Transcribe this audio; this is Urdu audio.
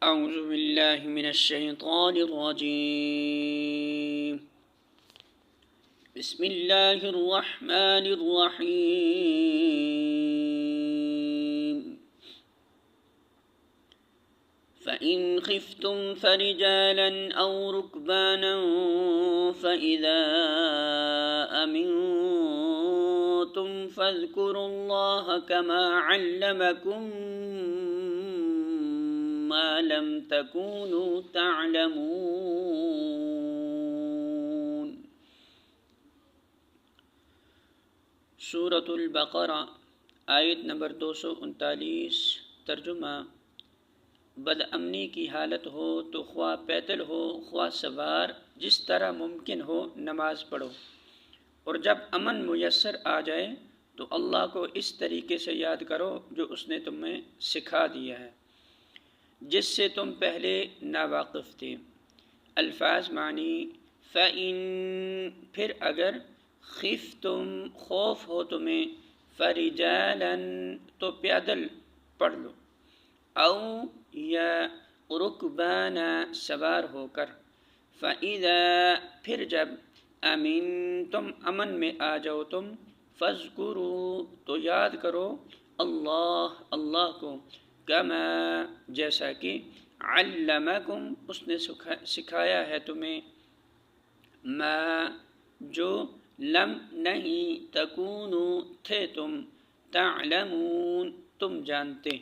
اعوذ باللہ من الشیطان الرجیم بسم اللہ الرحمن الرحیم فَإِنْ خِفْتُمْ فَرِجَالًا أَوْ رُكْبَانًا فَإِذَا أَمِنْتُمْ فَاذْكُرُوا اللَّهَ كَمَا عَلَّمَكُمْ مَا لَمْ تَكُونُوا تَعْلَمُونَ۔ سورۃ البقرہ آیت نمبر 239۔ ترجمہ: بد امنی کی حالت ہو تو خواہ پیدل ہو خواہ سوار، جس طرح ممکن ہو نماز پڑھو، اور جب امن میسر آ جائے تو اللہ کو اس طریقے سے یاد کرو جو اس نے تمہیں سکھا دیا ہے، جس سے تم پہلے ناواقف تھے۔ الفاظ معنی: فَإِن پھر اگر، خفتم خوف ہو تمہیں، فَرِجَالًا تو پیدل پڑھ لو، او یا رکبانا سوار ہو کر، فَإِذَا پھر جب، أَمِنْتُمْ امن میں آ جاؤ تم، فَاذْكُرُوا تو یاد کرو، اللہ کو، کما جیسا کہ، علمکم اس نے سکھایا ہے تمہیں، ما جو، لم نہیں، تکونوا تھے تم، تعلمون تم جانتے۔